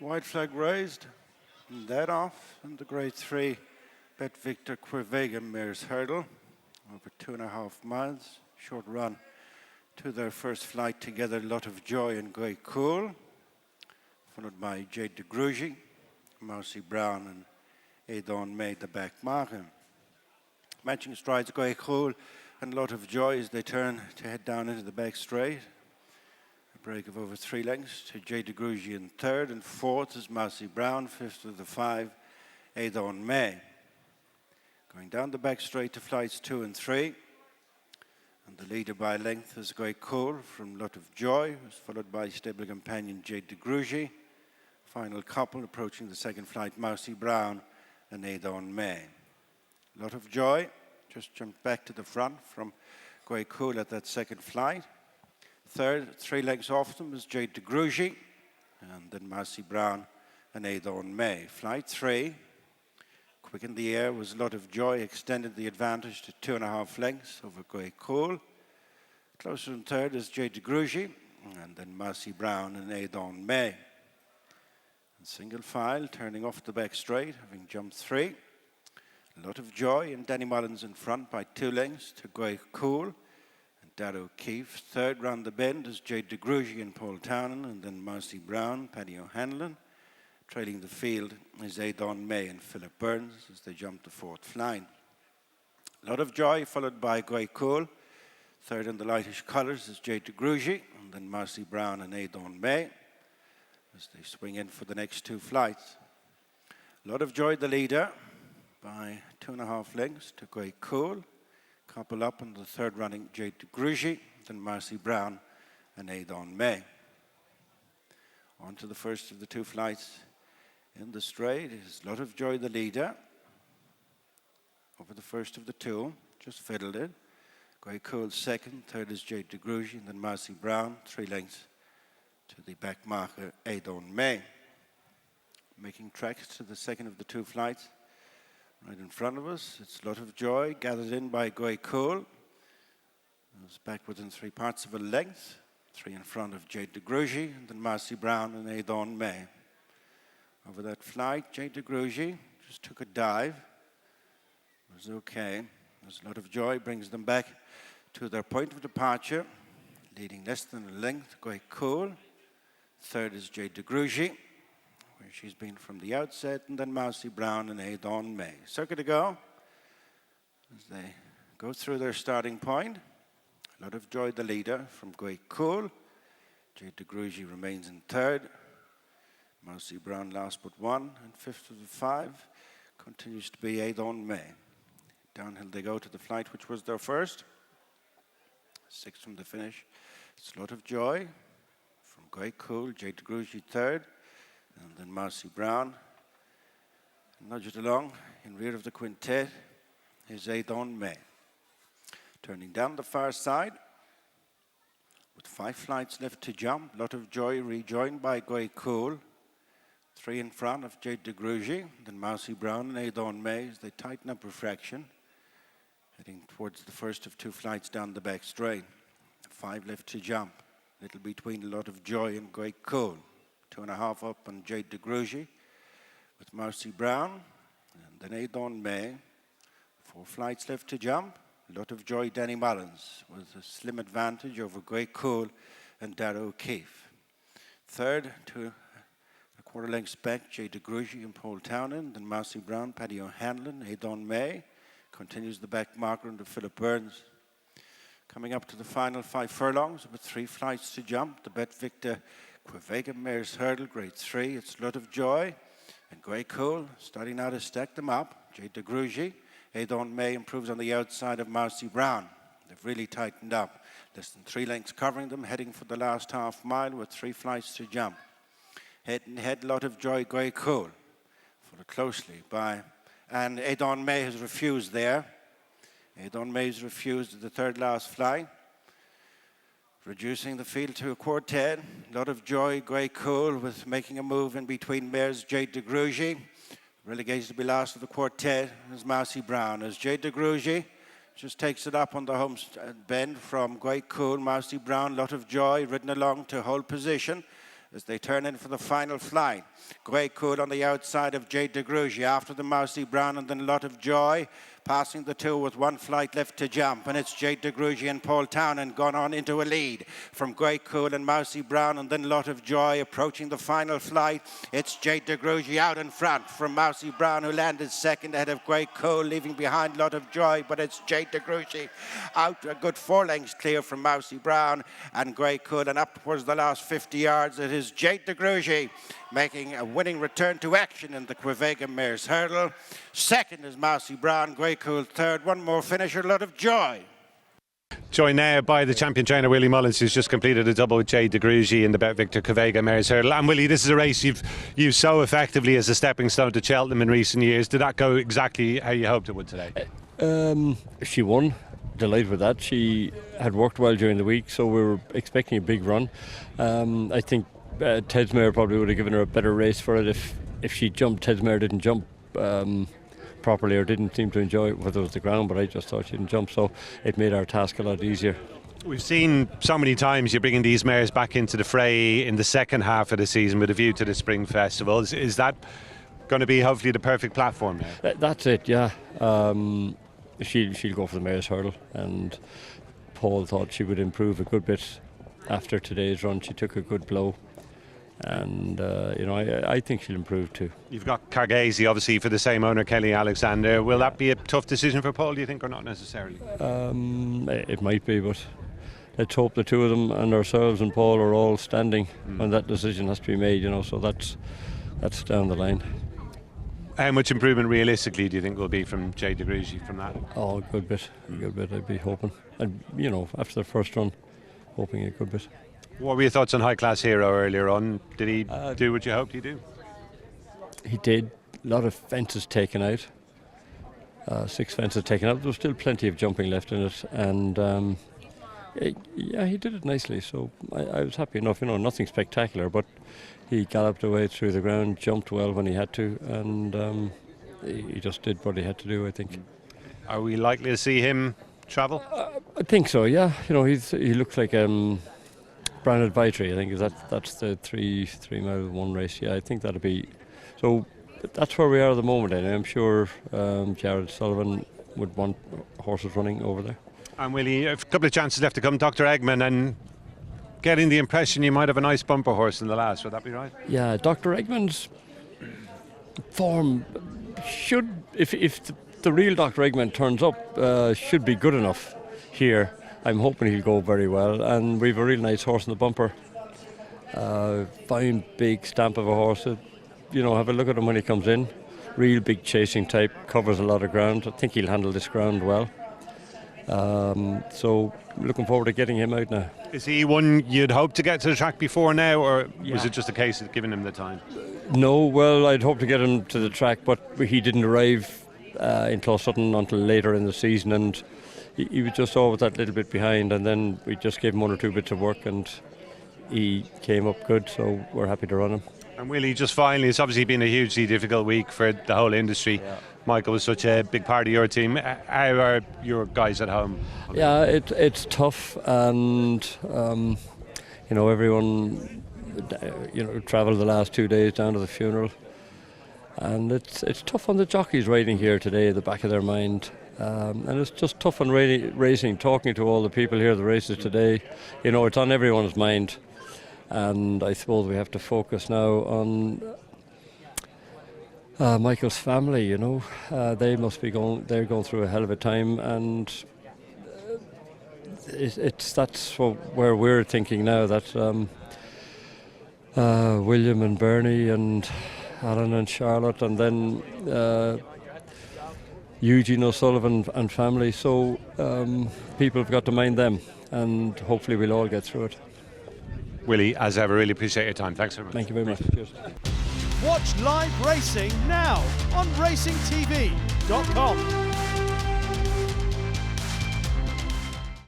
White flag raised, and that off, and the grade 3 BetVictor Quevega Mares Hurdle, over 2.5 miles, short run to their first flight together, a lot of joy and great cool, followed by Jade De Grugy, Mousey Brown and Adon made the back marker. Matching strides, great cool and a lot of joy as they turn to head down into the back straight. A break of over 3 lengths to Jade De Grugy in third, and fourth is Mousey Brown, fifth of the 5, Adon May. Going down the back straight to flights 2 and 3. And the leader by length is Great Cool from Lot of Joy, who's followed by stable companion Jade De Grugy. Final couple approaching the second flight, Mousey Brown and Adon May. Lot of Joy just jumped back to the front from Great Cool at that second flight. Third, 3 legs off them, is Jade De Grugy, and then Mousey Brown and Adon May. Flight 3, quick in the air, was a Lot of Joy, extended the advantage to 2.5 lengths over Great Cool. Closer in third is Jade De Grugy, and then Mousey Brown and Adon May. And single file, turning off the back straight, having jumped 3. A Lot of Joy and Danny Mullins in front by 2 lengths to Great Cool and Dad O'Keefe. Third round the bend is Jade De Grugy and Paul Townend, and then Mousey Brown, Paddy O'Hanlon. Trailing the field is Adon May and Philip Burns as they jump the fourth flight. A Lot of Joy followed by Great Cool. Third in the lightish colours is Jade De Grugy, and then Mousey Brown and Adon May as they swing in for the next 2 flights. A Lot of Joy, the leader, by 2.5 lengths to Great Cool. Couple up in the third running, Jade De Grugy, then Mousey Brown and Adon May. On to the first of the 2 flights in the straight is Lot of Joy, the leader. Over the first of the 2, just fiddled it. Great Cool second, third is Jade De Grugy, and then Mousey Brown, 3 lengths to the back marker, Adon May. Making tracks to the second of the 2 flights. Right in front of us, it's Lot of Joy, gathered in by Great Cool. It's back within 3 parts of a length. 3 in front of Jade De Grugy, and then Mousey Brown and Adon May. Over that flight, Jade De Grugy just took a dive. It was okay. There's A Lot of Joy, brings them back to their point of departure, leading less than a length, Great Cool. Third is Jade De Grugy, where she's been from the outset, and then Mousey Brown and Adon May. Circuit to go as they go through their starting point. A Lot of Joy, the leader, from Great Cool. Jade De Grugy remains in third. Mousey Brown last but 1, and fifth of the 5 continues to be Adon May. Downhill they go to the flight, which was their first. 6 from the finish. It's A Lot of Joy from Great Cool. Jade De Grugy third, and then Mousey Brown. Nudge it along in rear of the quintet is Adon May. Turning down the far side, with 5 flights left to jump, Lot of Joy rejoined by Great Cool. 3 in front of Jade De Grugy, then Mousey Brown and Adon May as they tighten up refraction, heading towards the first of 2 flights down the back straight. 5 left to jump, little between A Lot of Joy and Great Cool. 2.5 up on Jade De Grugy with Mousey Brown, and then Adon May. 4 flights left to jump. A Lot of Joy, Danny Mullins with a slim advantage over Great Cool and Dad O'Keefe. Third, to a quarter lengths back, Jade De Grugy and Paul Townend, then Mousey Brown, Paddy O'Hanlon, Adon May. Continues the back marker into Philip Burns. Coming up to the final 5 furlongs with 3 flights to jump, the BetVictor Quevega Mares Hurdle, grade 3. It's A Lot of Joy and Great Cool starting now to stack them up. Jade De Grugy, Adon May improves on the outside of Mousey Brown. They've really tightened up. Less than 3 lengths covering them, heading for the last half mile with 3 flights to jump. Head and head, Lot of Joy, Great Cool. Followed closely by, and Adon May has refused there. Adon May has refused at the third last flight. Reducing the field to a quartet. Lot of Joy, Great Cool, with making a move in between mares, Jade De Grugy. Relegated to be last of the quartet is Mousey Brown. As Jade De Grugy just takes it up on the home bend from Great Cool. Mousey Brown, Lot of Joy, ridden along to hold position. as they turn in for the final flight. Great Cool on the outside of Jade De Grugy, after the Mousey Brown and then Lot of Joy. Passing the two with one flight left to jump, and it's Jade De Grugy and Paul Townend gone on into a lead from Great Cool and Mousey Brown and then Lot of Joy approaching the final flight. It's Jade De Grugy out in front from Mousey Brown, who landed second ahead of Great Cool, leaving behind Lot of Joy, but it's Jade De Grugy out a good 4 lengths clear from Mousey Brown and Great Cool, and up towards the last 50 yards it is Jade De Grugy making a winning return to action in the Quevega Mares Hurdle. Second is Mousey Brown, Great Cool third. One more finisher, Lot of Joy. Joined now by the champion trainer Willie Mullins, who's just completed a double with Jade De Grugy in the BetVictor Quevega Mares Hurdle. And Willie, this is a race you've used so effectively as a stepping stone to Cheltenham in recent years. Did that go exactly how you hoped it would today? She won. Delighted with that. She had worked well during the week, so we were expecting a big run. I think Ted's mare probably would have given her a better race for it if she jumped. Ted's mare didn't jump properly or didn't seem to enjoy it, whether it was the ground, but I just thought she didn't jump, so it made our task a lot easier. We've seen so many times you're bringing these mares back into the fray in the second half of the season with a view to the spring festival. Is that going to be hopefully the perfect platform now? That's it, yeah. She'll go for the Mares Hurdle, and Paul thought she would improve a good bit after today's run. She took a good blow, and I think she'll improve too. You've got Cargesi obviously for the same owner, Kelly Alexander. Will that be a tough decision for Paul, do you think, or not necessarily? It might be, but let's hope the two of them and ourselves and Paul are all standing when that decision has to be made, so that's down the line. How much improvement realistically do you think will be from Jade De Grugy from that? Oh, a good bit. I'd be hoping. And after the first run, hoping a good bit. What were your thoughts on High Class Hero earlier on? Did he do what you hoped he'd do? He did. A lot of fences taken out. 6 fences taken out. There was still plenty of jumping left in it, and he did it nicely. So I was happy enough. Nothing spectacular, but he galloped away through the ground, jumped well when he had to, and he just did what he had to do, I think. Are we likely to see him travel? I think so, yeah. He looks like Branded Vitry, I think. That's the 3 mile 1 race. Yeah, I think that'll be. So that's where we are at the moment, and I'm sure Jared Sullivan would want horses running over there. And Willie, a couple of chances left to come. Dr. Eggman, and getting the impression you might have a nice bumper horse in the last, would that be right? Yeah, Dr. Eggman's form should, if the real Dr. Eggman turns up, should be good enough here. I'm hoping he'll go very well, and we've a real nice horse in the bumper. Fine big stamp of a horse. Have a look at him when he comes in. Real big chasing type, covers a lot of ground. I think he'll handle this ground well. So looking forward to getting him out now. Is he one you'd hope to get to the track before now, or was it just a case of giving him the time? No, well, I'd hope to get him to the track, but he didn't arrive in Closutton until later in the season, and he was just always that little bit behind, and then we just gave him 1 or 2 bits of work, and he came up good, so we're happy to run him. And Willie, just finally, it's obviously been a hugely difficult week for the whole industry. Yeah. Michael was such a big part of your team. How are your guys at home? Yeah, it's tough, and everyone travelled the last 2 days down to the funeral, and it's tough on the jockeys riding here today at the back of their mind, and it's just tough on racing. Talking to all the people here at the races today, it's on everyone's mind, and I suppose we have to focus now on Michael's family. They must be they're going through a hell of a time, and that's where we're thinking now, that William and Bernie and Alan and Charlotte, and then Eugene O'Sullivan and family. So people have got to mind them, and hopefully we'll all get through it. Willie, as ever, really appreciate your time. Thanks very much. Thank you very much. Cheers. Watch live racing now on racingtv.com.